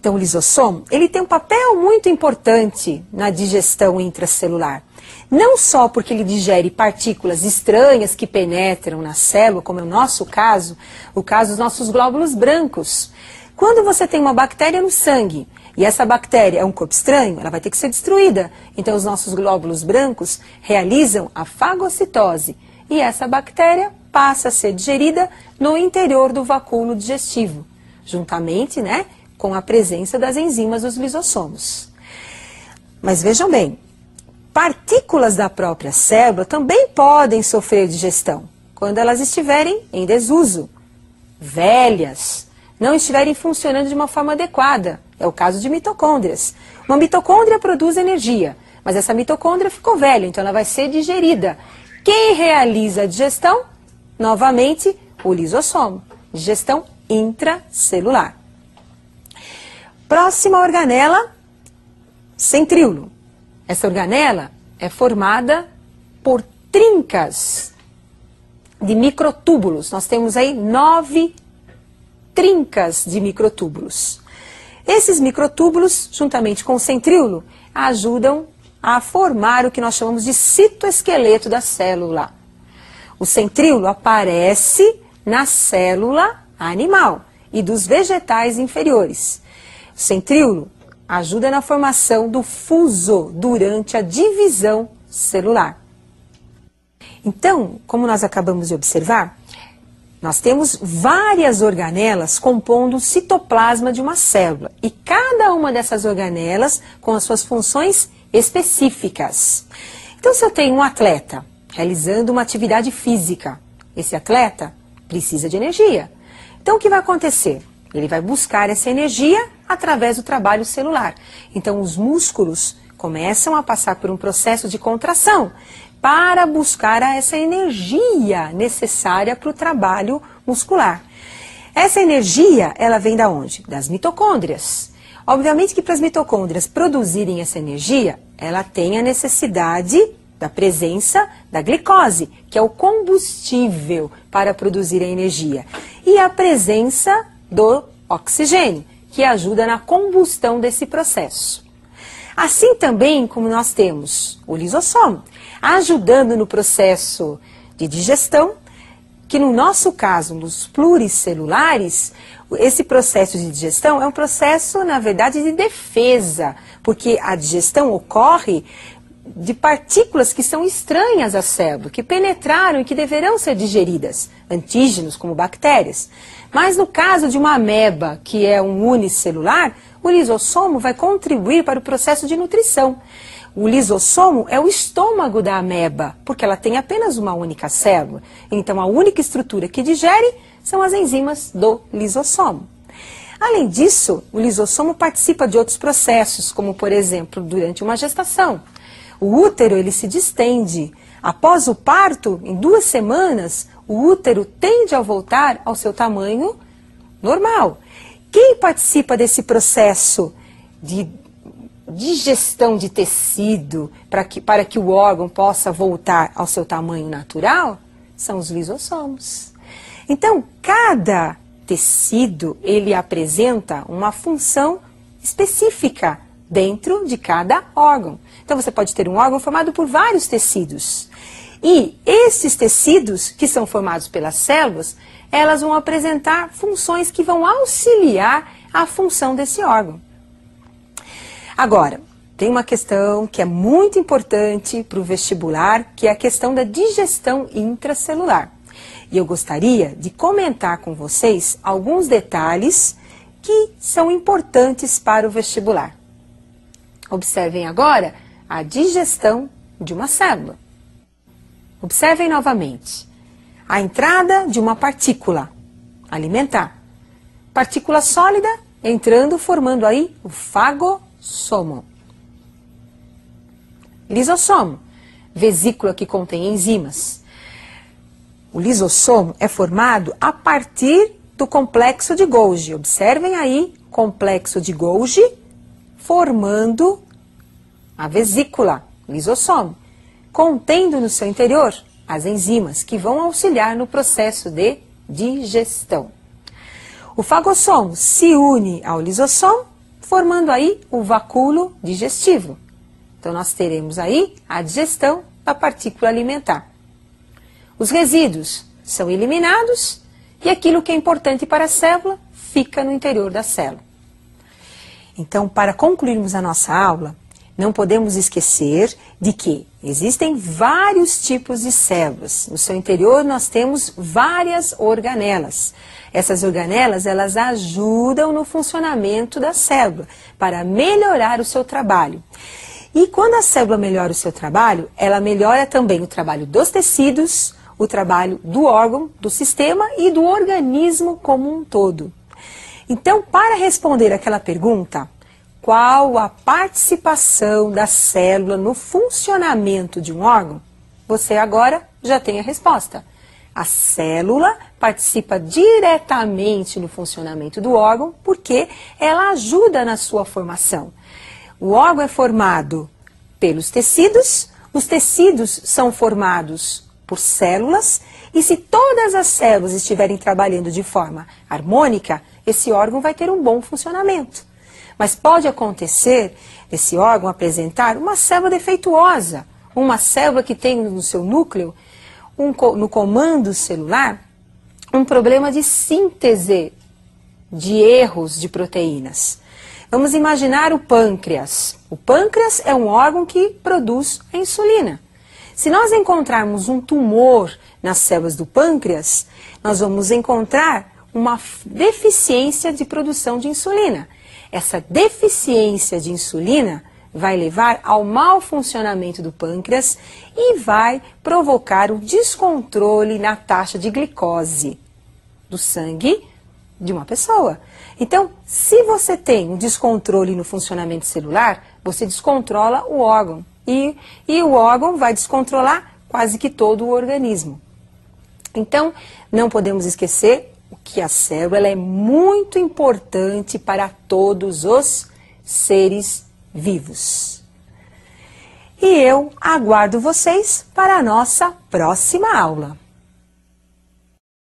Então, o lisossomo, ele tem um papel muito importante na digestão intracelular. Não só porque ele digere partículas estranhas que penetram na célula, como é o nosso caso, o caso dos nossos glóbulos brancos. Quando você tem uma bactéria no sangue, e essa bactéria é um corpo estranho, ela vai ter que ser destruída. Então, os nossos glóbulos brancos realizam a fagocitose. E essa bactéria passa a ser digerida no interior do vacúolo digestivo, juntamente, né, com a presença das enzimas dos lisossomos. Mas vejam bem, partículas da própria célula também podem sofrer digestão, quando elas estiverem em desuso, velhas, não estiverem funcionando de uma forma adequada. É o caso de mitocôndrias. Uma mitocôndria produz energia, mas essa mitocôndria ficou velha, então ela vai ser digerida. Quem realiza a digestão? Novamente, o lisossomo. Digestão intracelular. Próxima organela, centríolo. Essa organela é formada por trincas de microtúbulos. Nós temos aí 9 trincas de microtúbulos. Esses microtúbulos, juntamente com o centríolo, ajudam a formar o que nós chamamos de citoesqueleto da célula. O centríolo aparece na célula animal e dos vegetais inferiores. O centríolo ajuda na formação do fuso durante a divisão celular. Então, como nós acabamos de observar, nós temos várias organelas compondo o citoplasma de uma célula. E cada uma dessas organelas com as suas funções específicas. Então, se eu tenho um atleta realizando uma atividade física, esse atleta precisa de energia. Então, o que vai acontecer? Ele vai buscar essa energia através do trabalho celular. Então, os músculos começam a passar por um processo de contração para buscar essa energia necessária para o trabalho muscular. Essa energia, ela vem da onde? Das mitocôndrias. Obviamente que para as mitocôndrias produzirem essa energia, ela tem a necessidade da presença da glicose, que é o combustível para produzir a energia, e a presença do oxigênio, que ajuda na combustão desse processo. Assim também como nós temos o lisossomo, ajudando no processo de digestão, que no nosso caso, nos pluricelulares, esse processo de digestão é um processo, na verdade, de defesa, porque a digestão ocorre de partículas que são estranhas à célula, que penetraram e que deverão ser digeridas, antígenos como bactérias. Mas no caso de uma ameba, que é um unicelular, o lisossomo vai contribuir para o processo de nutrição. O lisossomo é o estômago da ameba, porque ela tem apenas uma única célula. Então, a única estrutura que digere são as enzimas do lisossomo. Além disso, o lisossomo participa de outros processos, como, por exemplo, durante uma gestação. O útero, ele se distende. Após o parto, em 2 semanas, o útero tende a voltar ao seu tamanho normal. Quem participa desse processo de digestão de tecido para que o órgão possa voltar ao seu tamanho natural são os lisossomos. Então, cada tecido, ele apresenta uma função específica dentro de cada órgão. Então, você pode ter um órgão formado por vários tecidos. E esses tecidos, que são formados pelas células, elas vão apresentar funções que vão auxiliar a função desse órgão. Agora, tem uma questão que é muito importante para o vestibular, que é a questão da digestão intracelular. E eu gostaria de comentar com vocês alguns detalhes que são importantes para o vestibular. Observem agora a digestão de uma célula. Observem novamente a entrada de uma partícula alimentar. Partícula sólida entrando, formando aí o fagossomo. Lisossomo, vesícula que contém enzimas. O lisossomo é formado a partir do complexo de Golgi. Observem aí, complexo de Golgi formando a vesícula, lisossomo, contendo no seu interior as enzimas que vão auxiliar no processo de digestão. O fagossomo se une ao lisossomo, formando aí o vacúolo digestivo. Então, nós teremos aí a digestão da partícula alimentar. Os resíduos são eliminados e aquilo que é importante para a célula fica no interior da célula. Então, para concluirmos a nossa aula, não podemos esquecer de que existem vários tipos de células. No seu interior nós temos várias organelas. Essas organelas, elas ajudam no funcionamento da célula para melhorar o seu trabalho. E quando a célula melhora o seu trabalho, ela melhora também o trabalho dos tecidos, o trabalho do órgão, do sistema e do organismo como um todo. Então, para responder aquela pergunta, qual a participação da célula no funcionamento de um órgão? Você agora já tem a resposta. A célula participa diretamente no funcionamento do órgão porque ela ajuda na sua formação. O órgão é formado pelos tecidos, os tecidos são formados por células e se todas as células estiverem trabalhando de forma harmônica, esse órgão vai ter um bom funcionamento. Mas pode acontecer esse órgão apresentar uma célula defeituosa, uma célula que tem no seu núcleo, no comando celular, um problema de síntese de erros de proteínas. Vamos imaginar o pâncreas. O pâncreas é um órgão que produz a insulina. Se nós encontrarmos um tumor nas células do pâncreas, nós vamos encontrar uma deficiência de produção de insulina. Essa deficiência de insulina vai levar ao mau funcionamento do pâncreas e vai provocar um descontrole na taxa de glicose do sangue de uma pessoa. Então, se você tem um descontrole no funcionamento celular, você descontrola o órgão e o órgão vai descontrolar quase que todo o organismo. Então, não podemos esquecer que a célula ela é muito importante para todos os seres vivos. E eu aguardo vocês para a nossa próxima aula.